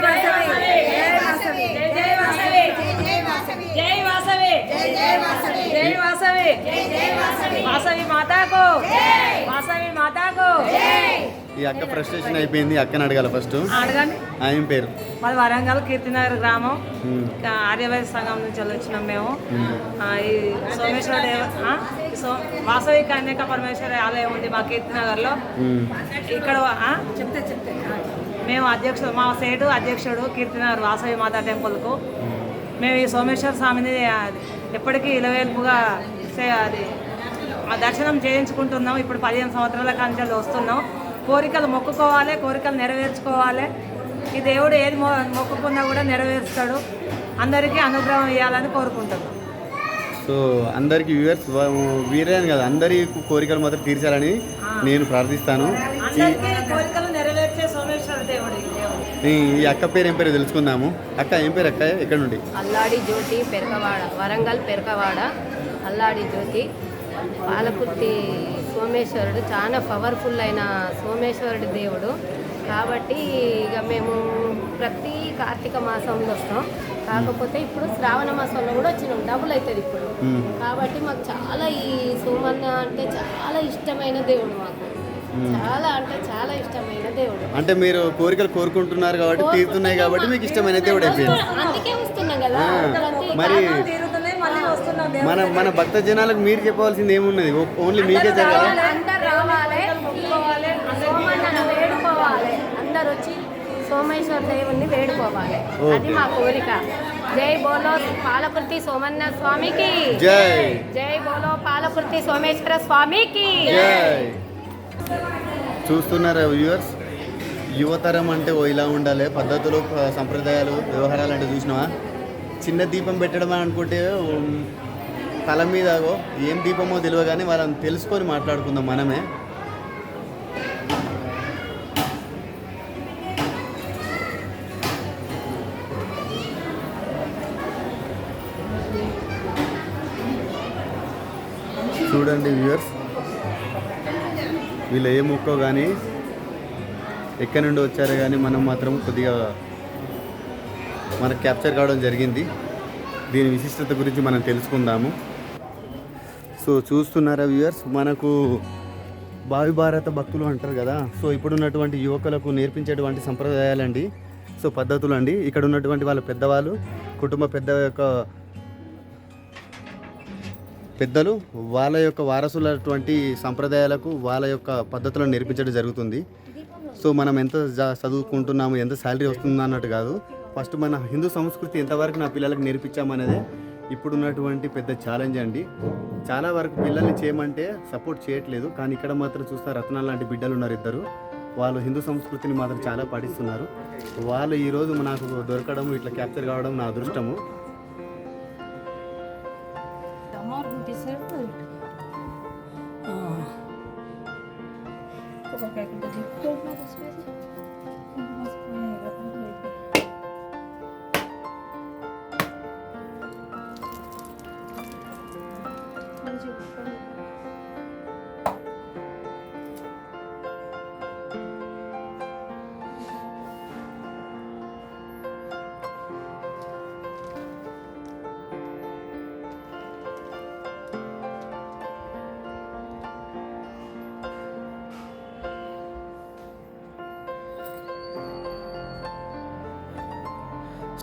ఈ అక్క ఫ్రస్ట్రేషన్ అయిపోయింది, అక్కని అడగాలి ఫస్ట్. అడగండి. ఏం పేరు? మాది వరంగల్ కీర్తినగర్ గ్రామం. ఆర్యవైశ్య సంఘం నుంచి వచ్చినాం మేము. ఈ సోమేశ్వర వాసవి కన్యక పరమేశ్వరి ఆలయం ఉంది మా కీర్తినగర్లో. ఇక్కడ మేము మా సేటు అధ్యక్షుడు కీర్తినగర్ వాసవి మాతా టెంపుల్కు. మేము ఈ సోమేశ్వర స్వామిని ఎప్పటికీ ఇలవేల్పుగా దర్శనం చేయించుకుంటున్నాం. ఇప్పుడు 15 సంవత్సరాల కాంచెలు వస్తున్నాం. కోరికలు మొక్కుకోవాలి, కోరికలు నెరవేర్చుకోవాలి. ఈ దేవుడు ఏది మొక్కుకున్నా కూడా నెరవేరుస్తాడు. అందరికీ అనుగ్రహం ఇవ్వాలని కోరుకుంటున్నాం. సో అందరికీ వ్యూవర్స్ వీరే కదా, అందరి కోరికలు మాత్రం తీర్చాలని నేను ప్రార్థిస్తాను. కోరికలు నెరవేర్చే సోమేశ్వర దేవుడు. ఈ అక్క పేరు ఏం పేరు తెలుసుకుందాము. అక్క ఏం పేరు? అక్క ఎక్కడ నుండి? అల్లాడి జ్యోతి, పెరకవాడ, వరంగల్ పెరకవాడ. అల్లాడి జ్యోతి. పాలకుర్తి సోమేశ్వరుడు చాలా పవర్ఫుల్ అయిన సోమేశ్వరుడి దేవుడు కాబట్టి ఇక మేము ప్రతి కార్తీక మాసంలో వస్తాం. కాకపోతే ఇప్పుడు శ్రావణ మాసంలో కూడా వచ్చినాం, డబుల్ అవుతుంది ఇప్పుడు. కాబట్టి మాకు చాలా ఈ సోమన్న అంటే చాలా ఇష్టమైన దేవుడు, మాకు చాలా అంటే చాలా ఇష్టమైన దేవుడు. అంటే మీరు కోరికలు కోరుకుంటున్నారు కాబట్టి తీరుతున్నాయి కాబట్టి మీకు ఇష్టమైన దేవుడు అయిపోయింది. అందుకే వస్తున్నాం కదా. మరి తీరుతున్నాయి, మళ్ళీ వస్తున్నాం. మన భక్త జనాలకు మీరు చెప్పవలసింది ఏమున్నది? ఓన్లీ మీకే జరగాలి. అందరు రావాలి, సోమన్నను వేడుకోవాలి, అందరు వచ్చి సోమేశ్వర దేవుణ్ణి వేడుకోవాలి. అది మా కోరిక. జై బోలో పాలకుర్తి సోమన్న స్వామికి జై. జై బోలో పాలకుర్తి సోమేశ్వర స్వామికి జై. చూస్తున్నారా వ్యూవర్స్, యువతరం అంటే ఓ ఇలా ఉండాలి, పద్ధతులు సంప్రదాయాలు వ్యవహారాలు అంటే చూసినావా? చిన్న దీపం పెట్టడం అని అనుకుంటే తల మీద ఏం దీపమో తెలియదు, కానీ వాళ్ళని తెలుసుకొని మాట్లాడుకుందాం మనమే. చూడండి వ్యూవర్స్, వీళ్ళు ఏ మొక్కో కానీ ఎక్కడి నుండి వచ్చారో కానీ మనం మాత్రం కొద్దిగా మనకు క్యాప్చర్ కావడం జరిగింది. దీని విశిష్టత గురించి మనం తెలుసుకుందాము. సో చూస్తున్నారా వ్యూవర్స్, మనకు భావి భారత భక్తులు అంటారు కదా. సో ఇప్పుడున్నటువంటి యువకులకు నేర్పించేటువంటి సంప్రదాయాలండి, సో పద్ధతులు అండి. ఇక్కడ ఉన్నటువంటి వాళ్ళ పెద్దవాళ్ళు, కుటుంబ పెద్దలు వాళ్ళ యొక్క వారసులటువంటి సంప్రదాయాలకు వాళ్ళ యొక్క పద్ధతులను నేర్పించడం జరుగుతుంది. సో మనం ఎంత చదువుకుంటున్నాము, ఎంత శాలరీ వస్తుందో అన్నట్టు కాదు, ఫస్ట్ మన హిందూ సంస్కృతి ఎంతవరకు నా పిల్లలకు నేర్పించామనేదే ఇప్పుడున్నటువంటి పెద్ద ఛాలెంజ్ అండి. చాలా వరకు పిల్లల్ని చేయమంటే సపోర్ట్ చేయట్లేదు, కానీ ఇక్కడ మాత్రం చూస్తే రత్నాలు లాంటి బిడ్డలు ఉన్నారు ఇద్దరు. వాళ్ళు హిందూ సంస్కృతిని మాత్రం చాలా పాటిస్తున్నారు. వాళ్ళు ఈరోజు నాకు దొరకడం, ఇట్లా క్యాప్చర్ కావడం నా అదృష్టము.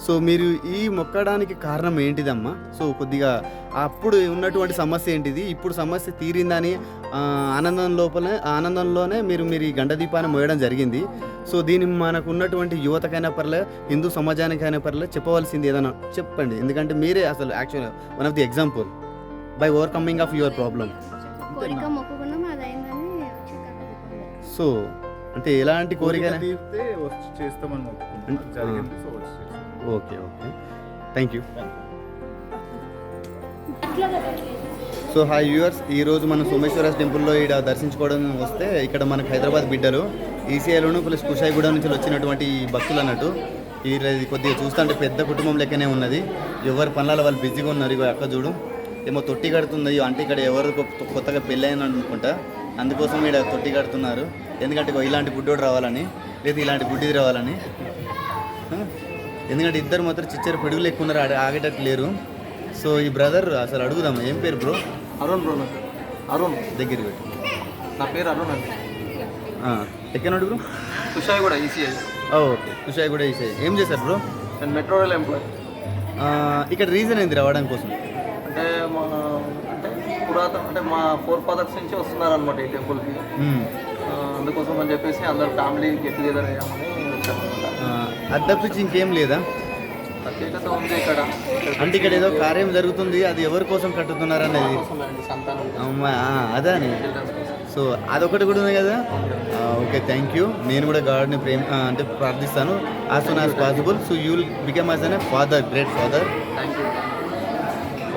సో మీరు ఈ మొక్కడానికి కారణం ఏంటిదమ్మా? సో కొద్దిగా అప్పుడు ఉన్నటువంటి సమస్య ఏంటిది, ఇప్పుడు సమస్య తీరిందని ఆనందంలోనే మీరు ఈ గంట దీపాన్ని మోయడం జరిగింది. సో దీన్ని మనకు ఉన్నటువంటి యువతకైనా పర్లే, హిందూ సమాజానికైనా పర్లే చెప్పవలసింది ఏదైనా చెప్పండి. ఎందుకంటే మీరే అసలు actual one of the example by overcoming of your problem. So అంటే ఎలాంటి కోరిక okay thank you. So hi viewers, ఈరోజు మనం సోమేశ్వర టెంపుల్లో ఇక్కడ దర్శించుకోవడం వస్తే ఇక్కడ మనకు హైదరాబాద్ బిడ్డలు ఈసీఐలోను ప్లస్ కుషాయిగూడ నుంచి వచ్చినటువంటి భక్తులు అన్నట్టు. ఇది కొద్దిగా చూస్తుంటే పెద్ద కుటుంబం లెక్కనే ఉన్నది. ఎవరి పనుల వాళ్ళు బిజీగా ఉన్నారు. ఇగో అక్క చూడు ఏమో తొట్టి కడుతుంది అంటే ఇక్కడ ఎవరు కొత్తగా పెళ్ళైన అనుకుంటా, అందుకోసం ఇక్కడ తొట్టి కడుతున్నారు. ఎందుకంటే ఇలాంటి గుడ్డోడు రావాలని, లేదా ఇలాంటి గుడ్డిది రావాలని. ఎందుకంటే ఇద్దరు మాత్రం చిచ్చర పిడుగులు ఎక్కువ ఉన్నారు, ఆగేటట్టు లేరు. సో ఈ బ్రదర్ అసలు అడుగుదాం, ఏం పేరు బ్రో? అరుణ్ బ్రో. అరుణ్ దగ్గర పెట్టు. నా పేరు అరుణ్ అండి. ఎక్కడ bro? Kushaiguda ECI. Okay, Kushaiguda ECI. ఏం చేశారు బ్రో? నేను మెట్రో రైల్ ఎంప్లాయ్. ఇక్కడ రీజన్ ఏంది రావడం కోసం? అంటే పురాతన అంటే మా 4 ఫాదర్స్ నుంచి వస్తున్నారు అనమాట ఈ టెంపుల్కి. అందుకోసం అని చెప్పేసి అందరు ఫ్యామిలీ గెట్ టుగెదర్ అయ్యామని అది తప్పించి ఇంకేం లేదా? ప్రత్యేకత ఉంది ఇక్కడ. అంటే ఇక్కడ ఏదో కార్యం జరుగుతుంది, అది ఎవరి కోసం కట్టుతున్నారు అనేది. అమ్మా అదా అని. సో అదొకటి కూడా ఉంది కదా. Okay thank you. నేను కూడా గాడ్ని అంటే ప్రార్థిస్తాను as soon as possible. So you will become as an father, great father.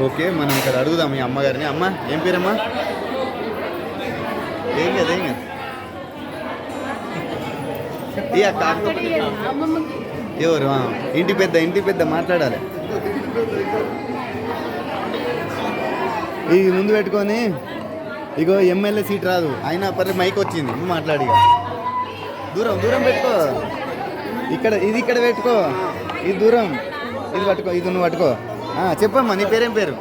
Okay, మనం ఇక్కడ అడుగుదాం మీ అమ్మగారిని. అమ్మ ఏం పేరమ్మా? ఏం కదా ఏం కదా ఎవరు? ఇంటి పెద్ద మాట్లాడాలి. ఇది ముందు పెట్టుకొని ఇగో ఎమ్మెల్యే సీట్ రాదు అయినా పర్లేదు, మైక్ వచ్చింది మాట్లాడి. దూరం పెట్టుకో, ఇక్కడ పెట్టుకో. ఇది దూరం, ఇది పట్టుకో, ఇది నువ్వు పట్టుకో. చెప్పమ్మా, నీ పేరేం పేరు?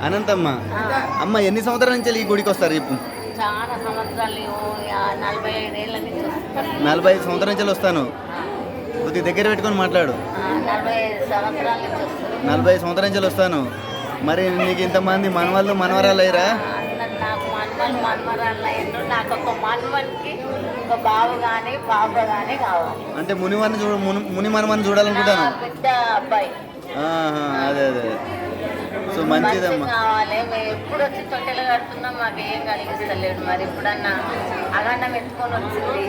అనంతమ్మ. అమ్మ, ఎన్ని సంవత్సరాల నుంచి ఈ గుడికి వస్తారు చెప్పు? చాలా సంవత్సరాలు 45 ఏళ్ళ నుంచి 45 సంవత్సరాల నుంచి వస్తాను. కొద్దిగా దగ్గర పెట్టుకొని మాట్లాడు. 45 సంవత్సరాల నుంచి వస్తుంది. 45 సంవత్సరాల నుంచి వస్తాను. మరి నీకు ఇంతమంది మనవాళ్ళు మనవరాలు అయ్యారా? నాకు మనవరాళ్ళు అయ్యారు. నాకు ఒక మనవనికి ఒక బావ కానీ పాప కానీ కావాలి. అంటే ముని మనవన్ని చూడాలనుకుంటాను. బిడ్డ అబ్బాయి అదే సో మంచిదమ్మా. కావాలి. మేము ఎప్పుడు వచ్చి తొట్టెలు కడుతున్నాం, మాకు ఏం కలిగిస్తలేడు. మరి ఇప్పుడన్నా అగండం ఎత్తుకొని వచ్చింది.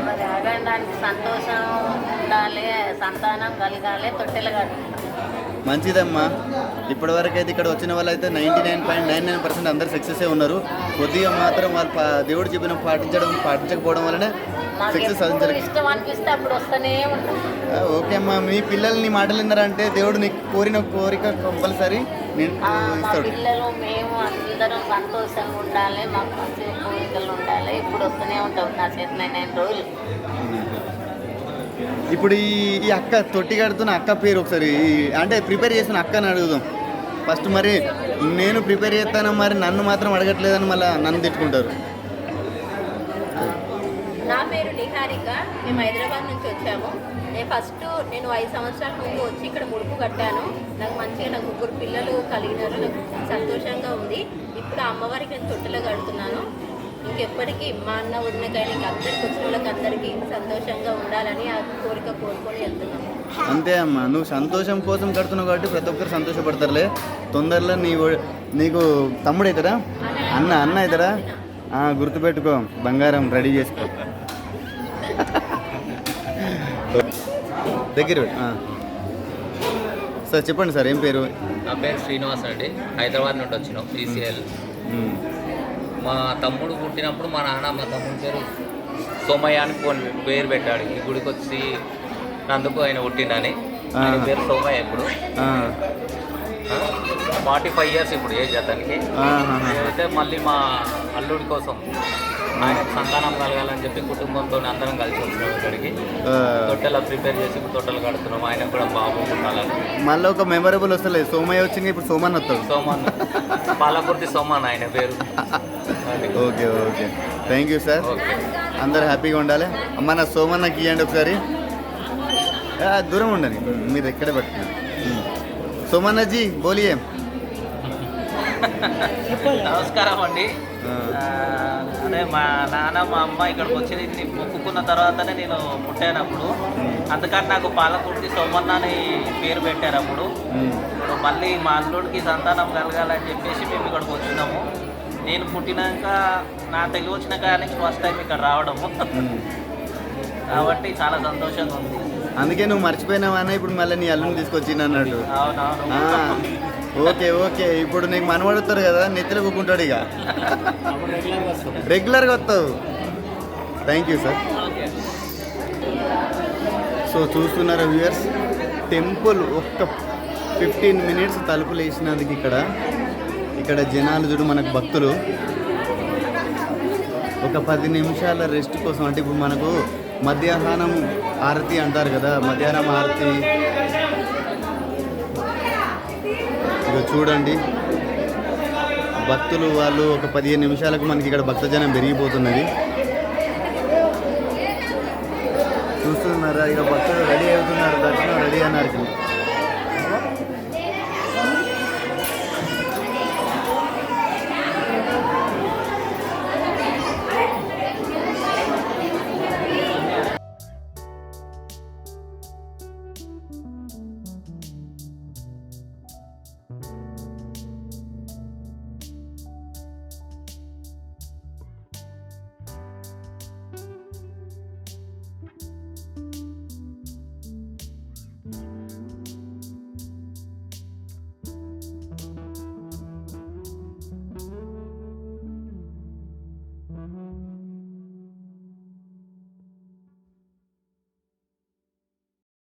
మరి అగండానికి సంతోషం ఉండాలి, సంతానం కలగాలి, తొట్టెలు కడుతున్నాం. మంచిదమ్మా. ఇప్పటి వరకు అయితే ఇక్కడ వచ్చిన వాళ్ళు అయితే 99.99% అందరు సక్సెస్ ఉన్నారు. కొద్దిగా మాత్రం వాళ్ళు దేవుడు చెప్పిన పాటించకపోవడం వల్లనే సక్సెస్ సాధించారు. ఇష్టం అనిపిస్తే అప్పుడు వస్తూనే ఉంటాం. ఓకే అమ్మా, మీ పిల్లలు నీ మాటలు విన్నారంటే దేవుడు నీకు కోరిన కోరిక కంపల్సరీ నేను ఇస్తాడు. పిల్లలు మేము అందరం సంతోషంగా ఉండాలి, మాకు మంచి కోరికలు ఉండాలి. ఇప్పుడు వస్తూనే ఉంటాం. నా చేతి 9 రోజులు. ఇప్పుడు ఈ అక్క తొట్టి కడుతున్న అక్క పేరు ఒకసారి అంటే ప్రిపేర్ చేసిన అక్కని అడుగుదాం ఫస్ట్. మరి నేను ప్రిపేర్ చేస్తాను, మరి నన్ను మాత్రం అడగట్లేదని మళ్ళీ నన్ను తిట్టుకుంటారు. నా పేరు నిహారిక. మేము హైదరాబాద్ నుంచి వచ్చాము. నేను 5 సంవత్సరాల ముందు వచ్చి ఇక్కడ ముడుపు కట్టాను. నాకు మంచిగా నాకు 3 పిల్లలు కలిగినారు. నాకు సంతోషంగా ఉంది. ఇప్పుడు అమ్మవారికి నేను తొట్టెలో కడుతున్నాను. ఇంకెప్పటికీ మా అన్న వదినకైనా అందరికి వచ్చిన వాళ్ళకి అందరికీ సంతోషంగా ఉండాలని ఆ కోరిక కోరుకొని వెళ్తున్నాను. అంతే అమ్మా, నువ్వు సంతోషం కోసం కడుతున్నావు కాబట్టి ప్రతి ఒక్కరు సంతోషపడతారులే. తొందరలో నీకు తమ్ముడు అవుతారా? అన్న అవుతారా? గుర్తుపెట్టుకో, బంగారం రెడీ చేసుకో. దగ్గర సార్ చెప్పండి సార్, ఏం పేరు? నా పేరు శ్రీనివాస్ అండి. హైదరాబాద్ నుండి వచ్చినాం. ఈసీఎల్. మా తమ్ముడు పుట్టినప్పుడు మా నాన్న మా తమ్ముడి పేరు సోమయ్య అని పేరు పెట్టాడు. ఈ గుడికి వచ్చి నందుకు ఆయన పుట్టిండని ఆయన పేరు సోమయ్య. ఇప్పుడు 45 years ఇప్పుడు ఏజ్ అతనికి. అయితే మళ్ళీ మా అల్లుడి కోసం ఆయన సంతానం కలగాలని చెప్పి కుటుంబంతో అందరం కలిసి వచ్చినాం ఇక్కడికి. తొట్టెలా ప్రిపేర్ చేసి తొట్టెలు కడుతున్నాం. ఆయన కూడా బాబు ఉండాలని. మళ్ళీ ఒక మెమరబుల్ వస్తలేదు, సోమయ్య వచ్చింది, ఇప్పుడు సోమన్ వస్తాడు. సోమన్, పాలకుర్తి సోమన్ ఆయన పేరు. Okay thank you sir. అందరు హ్యాపీగా ఉండాలి. అమ్మ, నా సోమన్నకి ఇవ్వండి ఒకసారి. దూరం ఉండండి, మీరు ఎక్కడే పట్టుకోండి. సోమన్నజీ బోలియే. నమస్కారం అండి. అదే మా నాన్న మా అమ్మ ఇక్కడికి వచ్చి మొక్కుకున్న తర్వాతనే నేను పుట్టానప్పుడు. అందుకని నాకు పాలకుర్తి సోమన్న అని పేరు పెట్టారు అప్పుడు. మళ్ళీ మా అల్లుడికి సంతానం కలగాలని చెప్పేసి మేము ఇక్కడికి వచ్చినాము. నేను పుట్టినాక నా తెలివి వచ్చిన కాడి నుంచి ఫస్ట్ టైం ఇక్కడ రావడము. కాబట్టి చాలా సంతోషంగా ఉంది. అందుకే నువ్వు మర్చిపోయినావా ఇప్పుడు మళ్ళీ నీ అల్లుని తీసుకొచ్చింది అన్నట్టు. ఓకే ఇప్పుడు నీకు మనవడుతారు కదా, నెత్తిలో కూకుంటాడు ఇక. రెగ్యులర్గా వస్తావు. Thank you sir. సో చూస్తున్నారా వ్యూయర్స్, టెంపుల్ ఒక్క 15 minutes తలుపులు వేసినందుకు ఇక్కడ జనాలు చూడు, మనకు భక్తులు ఒక 10 నిమిషాల రెస్ట్ కోసం. అంటే ఇప్పుడు మనకు మధ్యాహ్నం ఆరతి అంటారు కదా, మధ్యాహ్నం ఆరతి. ఇక చూడండి, భక్తులు వాళ్ళు ఒక 15 నిమిషాలకు మనకి ఇక్కడ భక్తజనం పెరిగిపోతున్నది. చూస్తున్నారా, ఇక భక్తులు రెడీ అవుతున్నారు, దర్శనం రెడీ అన్నారు.